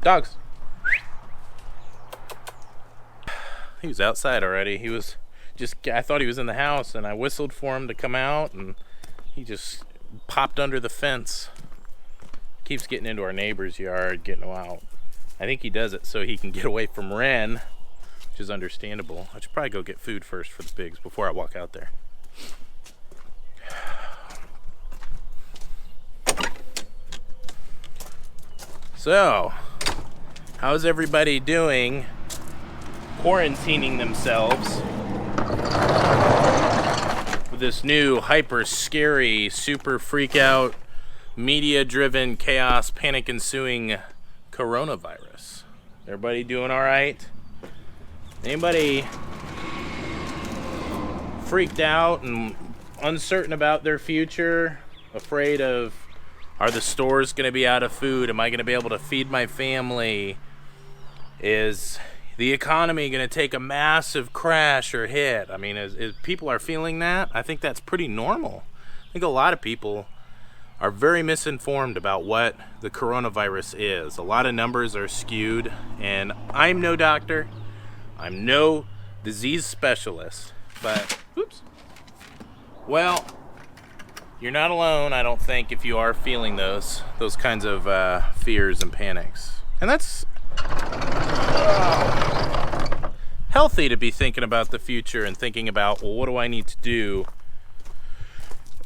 Dogs. He was outside already. He was I thought he was in the house, and I whistled for him to come out, and he just popped under the fence. Keeps getting into our neighbor's yard, getting out. I think he does it so he can get away from Ren, which is understandable. I should probably go get food first for the pigs before I walk out there. So, how's everybody doing quarantining themselves with this new hyper scary, super freak out, media driven chaos, panic ensuing coronavirus? Everybody doing all right? Anybody freaked out and uncertain about their future, afraid of, are the stores going to be out of food? Am I going to be able to feed my family? Is the economy going to take a massive crash or hit? I mean, is people are feeling that? I think that's pretty normal. I think a lot of people are very misinformed about what the coronavirus is. A lot of numbers are skewed, and I'm no doctor. I'm no disease specialist, but, well, you're not alone, I don't think, if you are feeling those kinds of fears and panics. And that's healthy to be thinking about the future and thinking about, well, what do I need to do?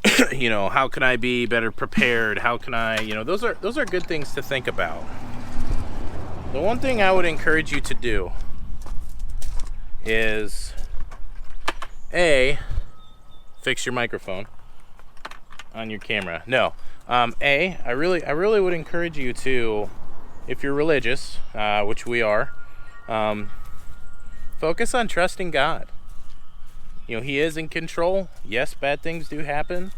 How can I be better prepared? How can I, those are good things to think about. The one thing I would encourage you to do is fix your microphone on your camera. No. I really would encourage you to, if you're religious, which we are, focus on trusting God. He is in control. Yes, bad things do happen.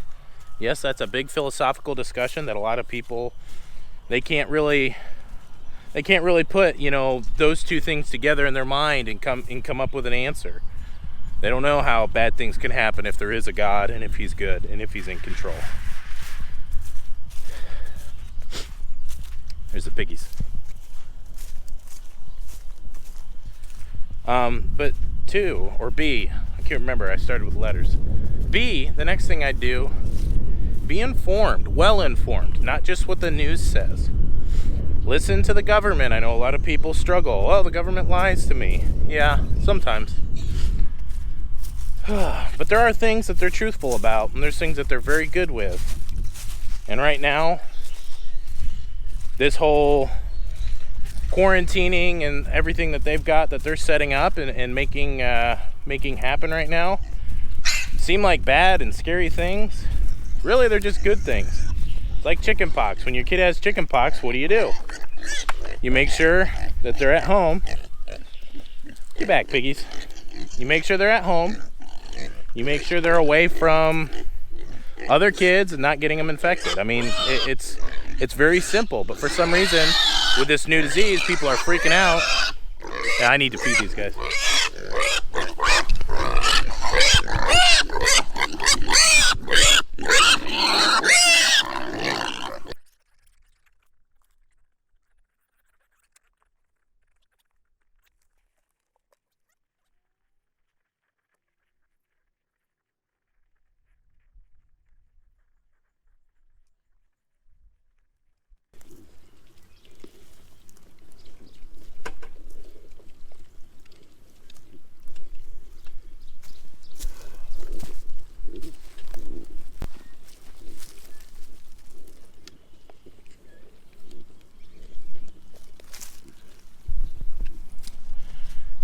Yes, that's a big philosophical discussion that a lot of people, they can't really put, those two things together in their mind and come up with an answer. They don't know how bad things can happen if there is a God and if he's good and if he's in control. There's the piggies. But two, or B, I can't remember, I started with letters. B, the next thing I'd do, be informed, well informed, not just what the news says. Listen to the government. I know a lot of people struggle. Oh, the government lies to me. Yeah, sometimes. But there are things that they're truthful about, and there's things that they're very good with. And right now, this whole quarantining and everything that they've got that they're setting up and making happen right now seem like bad and scary things. Really, they're just good things. It's like chicken pox. When your kid has chicken pox, what do? You make sure that they're at home. Get back, piggies. You make sure they're at home. You make sure they're away from other kids and not getting them infected. I mean, it's very simple, but for some reason, with this new disease, people are freaking out. Yeah, I need to feed these guys.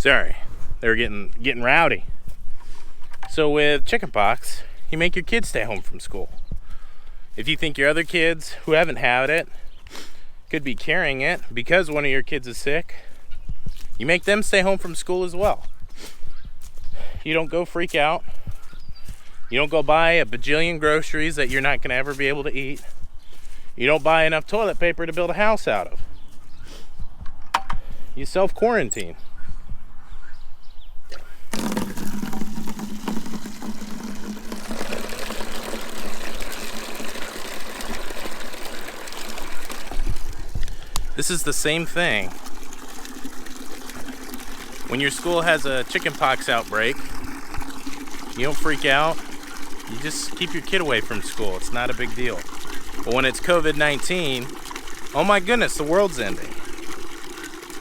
Sorry, they were getting rowdy. So with chickenpox, you make your kids stay home from school. If you think your other kids who haven't had it could be carrying it because one of your kids is sick, you make them stay home from school as well. You don't go freak out. You don't go buy a bajillion groceries that you're not going to ever be able to eat. You don't buy enough toilet paper to build a house out of. You self-quarantine. This is the same thing. When your school has a chickenpox outbreak, you don't freak out. You just keep your kid away from school. It's not a big deal. But when it's COVID-19, oh my goodness, the world's ending.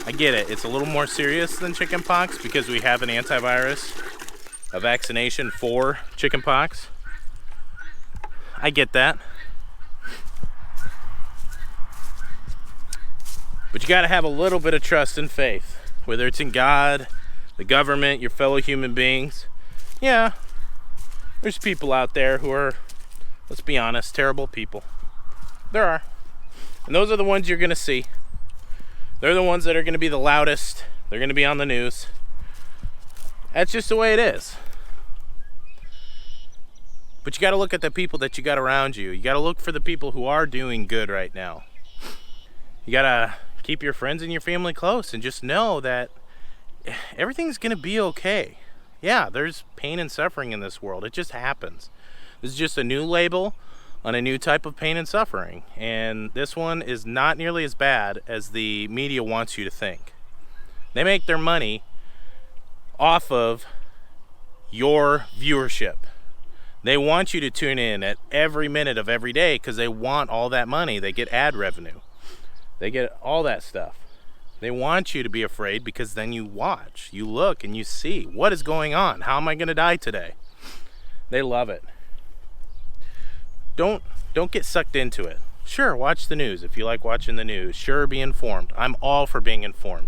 I get it. It's a little more serious than chickenpox because we have an antivirus, a vaccination for chickenpox. I get that. But you got to have a little bit of trust and faith, whether it's in God, the government, your fellow human beings. Yeah, there's people out there who are, let's be honest, terrible people. There are. And those are the ones you're going to see. They're the ones that are going to be the loudest. They're going to be on the news. That's just the way it is. But you got to look at the people that you got around you. You got to look for the people who are doing good right now. You got to keep your friends and your family close and just know that everything's going to be okay. Yeah, there's pain and suffering in this world. It just happens. This is just a new label on a new type of pain and suffering. And this one is not nearly as bad as the media wants you to think. They make their money off of your viewership. They want you to tune in at every minute of every day because they want all that money. They get ad revenue. They get all that stuff. They want you to be afraid because then you watch, you look, and you see what is going on. How am I going to die today? They love it. Don't get sucked into it. Sure, watch the news if you like watching the news. Sure, be informed. I'm all for being informed.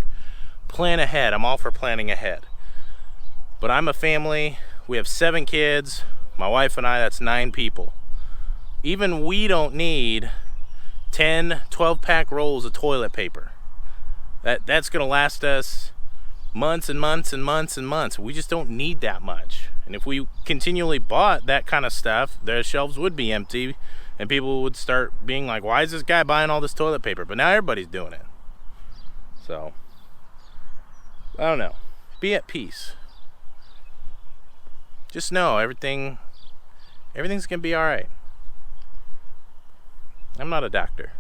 Plan ahead. I'm all for planning ahead. But I'm a family. We have 7 kids. My wife and I, that's 9 people. Even we don't need 10, 12-pack rolls of toilet paper. That's going to last us months and months and months and months. We just don't need that much. And if we continually bought that kind of stuff, the shelves would be empty and people would start being like, why is this guy buying all this toilet paper? But now everybody's doing it. So, I don't know. Be at peace. Just know everything's going to be all right. I'm not a doctor.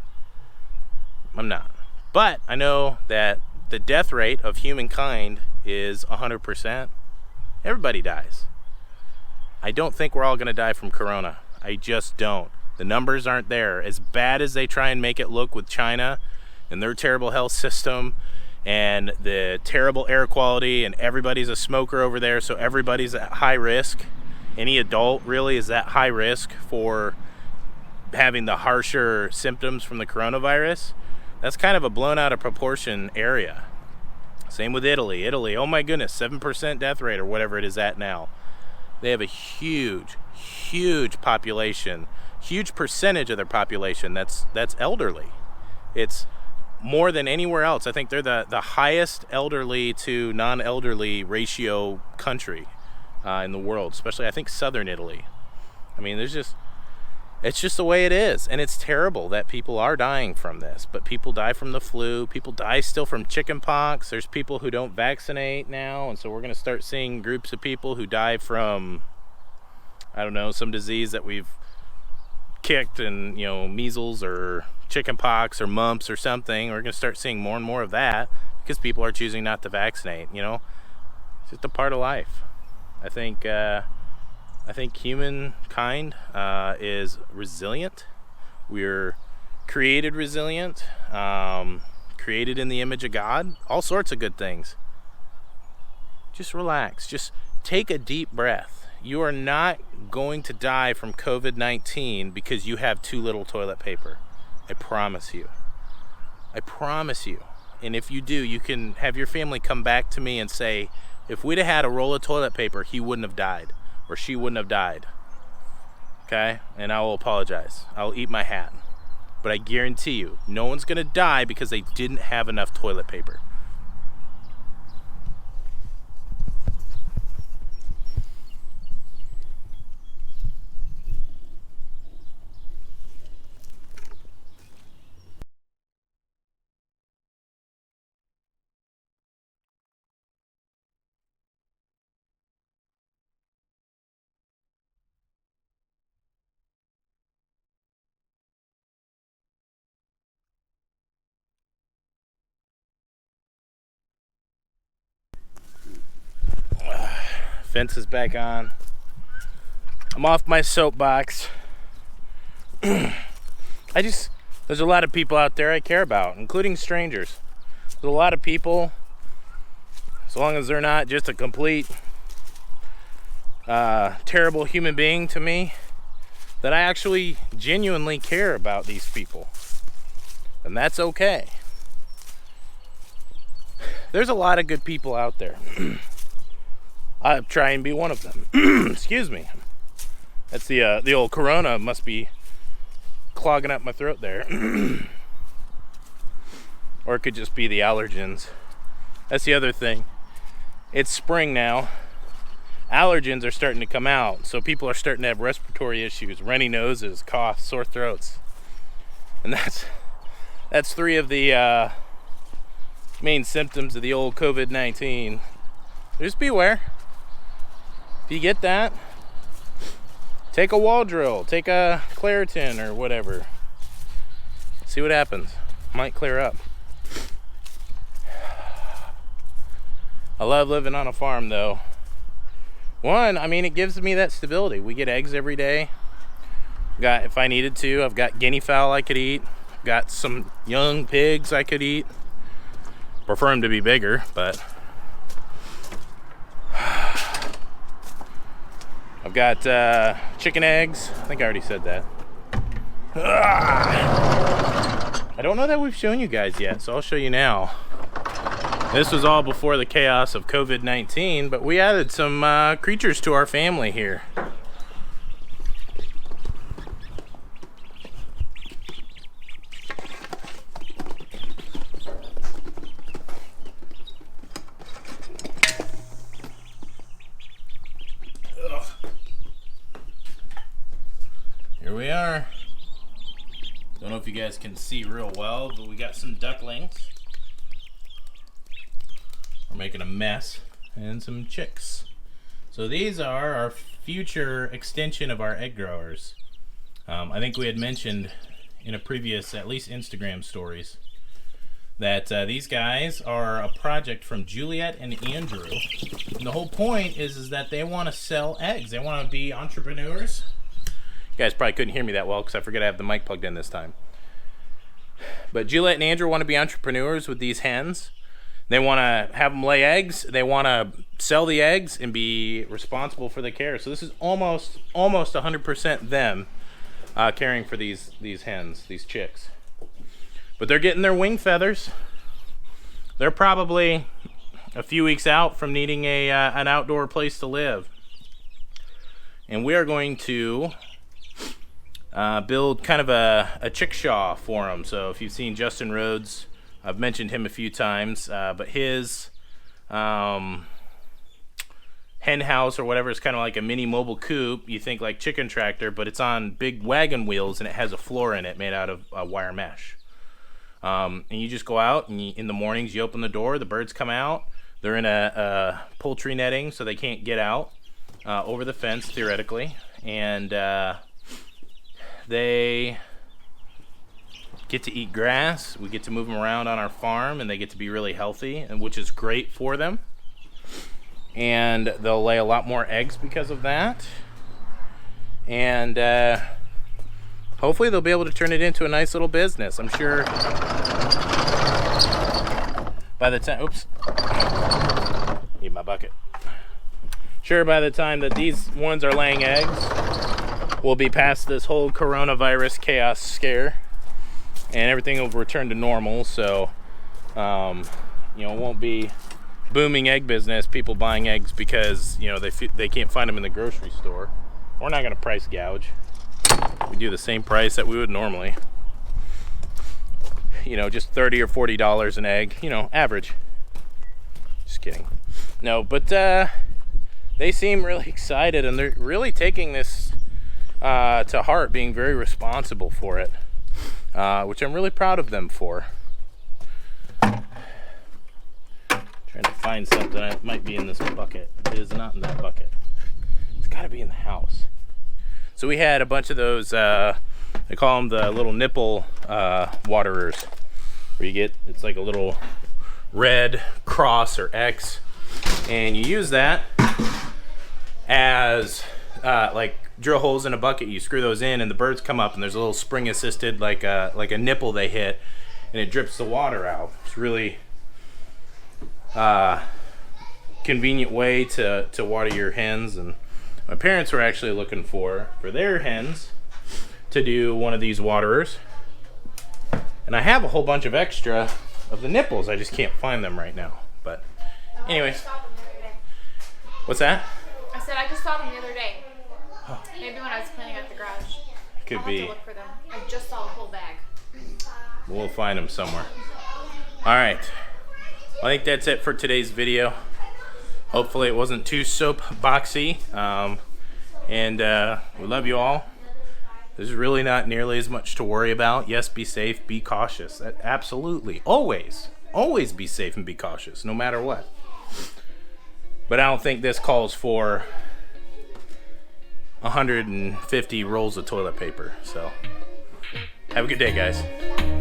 I'm not. But I know that the death rate of humankind is 100%. Everybody dies. I don't think we're all going to die from corona. I just don't. The numbers aren't there. As bad as they try and make it look with China and their terrible health system and the terrible air quality, and everybody's a smoker over there, so everybody's at high risk. Any adult really is at high risk for having the harsher symptoms from the coronavirus. That's kind of a blown out of proportion area. Same with Italy. Italy, oh my goodness, 7% death rate or whatever it is at now. They have a huge population, huge percentage of their population that's elderly. It's more than anywhere else. I think they're the highest elderly to non-elderly ratio country in the world, especially I think southern Italy. I mean, it's just the way it is, and it's terrible that people are dying from this. But people die from the flu. People die still from chickenpox. There's people who don't vaccinate now, and so we're going to start seeing groups of people who die from, I don't know, some disease that we've kicked, and measles or chickenpox or mumps or something. We're going to start seeing more and more of that because people are choosing not to vaccinate. It's just a part of life. I think humankind is resilient. We're created resilient, created in the image of God, all sorts of good things. Just relax. Just take a deep breath. You are not going to die from COVID-19 because you have too little toilet paper. I promise you. I promise you. and if you do, you can have your family come back to me and say, if we'd have had a roll of toilet paper, he wouldn't have died, or she wouldn't have died. Okay? And I will apologize. I'll eat my hat. But I guarantee you, no one's gonna die because they didn't have enough toilet paper. Fence is back on. I'm off my soapbox. There's a lot of people out there I care about, including strangers. There's a lot of people, as long as they're not just a complete terrible human being to me, that I actually genuinely care about these people. And that's okay. There's a lot of good people out there. I try and be one of them. Excuse me. That's the old corona must be clogging up my throat there. Or it could just be the allergens. That's the other thing. It's spring now. Allergens are starting to come out. So people are starting to have respiratory issues, runny noses, coughs, sore throats. And that's 3 of the main symptoms of the old COVID-19. Just beware. If you get that, take a wall drill, take a Claritin or whatever. See what happens. Might clear up. I love living on a farm though. One, I mean, it gives me that stability. We get eggs every day. Got, if I needed to, I've got guinea fowl I could eat. Got some young pigs I could eat. Prefer them to be bigger, but I've got chicken eggs. I think I already said that. I don't know that we've shown you guys yet, so I'll show you now. This was all before the chaos of COVID-19, but we added some creatures to our family here. Here we are. Don't know if you guys can see real well, but we got some ducklings. We're making a mess, and some chicks. So these are our future extension of our egg growers. I think we had mentioned in a previous, at least Instagram stories, that these guys are a project from Juliet and Andrew. And the whole point is that they want to sell eggs. They want to be entrepreneurs. You guys probably couldn't hear me that well because I forgot I have the mic plugged in this time. But Juliet and Andrew want to be entrepreneurs with these hens. They want to have them lay eggs. They want to sell the eggs and be responsible for the care. So this is almost 100% them caring for these hens, these chicks. But they're getting their wing feathers. They're probably a few weeks out from needing an outdoor place to live. And we are going to build kind of a chickshaw for them. So if you've seen Justin Rhodes, I've mentioned him a few times, but his hen house or whatever is kind of like a mini mobile coop. You think like chicken tractor, but it's on big wagon wheels and it has a floor in it made out of wire mesh. And you just go out and in the mornings you open the door, the birds come out. They're in a poultry netting so they can't get out over the fence theoretically, and they get to eat grass. We get to move them around on our farm and they get to be really healthy, and which is great for them. And they'll lay a lot more eggs because of that. And hopefully they'll be able to turn it into a nice little business. I'm sure by the time, oops, need my bucket. Sure, by the time that these ones are laying eggs, we'll be past this whole coronavirus chaos scare and everything will return to normal. So You know, it won't be booming egg business, people buying eggs because, you know, they can't find them in the grocery store. We're not going to price gouge. We do the same price that we would normally. You know, just $30 or $40 an egg, you know, average. Just kidding. No, but they seem really excited, and they're really taking this to heart, being very responsible for it, which I'm really proud of them for. Trying to find something that might be in this bucket. It is not in that bucket. It's got to be in the house. So we had a bunch of those, they call them the little nipple waterers, where you get, it's like a little red cross or X, and you use that as like drill holes in a bucket. You screw those in, and the birds come up, and there's a little spring assisted, like a nipple they hit, and it drips the water out. It's really convenient way to water your hens. And my parents were actually looking for their hens to do one of these waterers, and I have a whole bunch of extra of the nipples. I just can't find them right now. But anyways, what's that? I said I just saw them the other day. Oh. Maybe when I was cleaning up the garage. Could be. I'll have to look for them. I just saw a whole bag. We'll find them somewhere. All right. I think that's it for today's video. Hopefully it wasn't too soapboxy. And we love you all. There's really not nearly as much to worry about. Yes, be safe, be cautious. Absolutely. Always be safe and be cautious, no matter what. But I don't think this calls for 150 rolls of toilet paper. So have a good day, guys.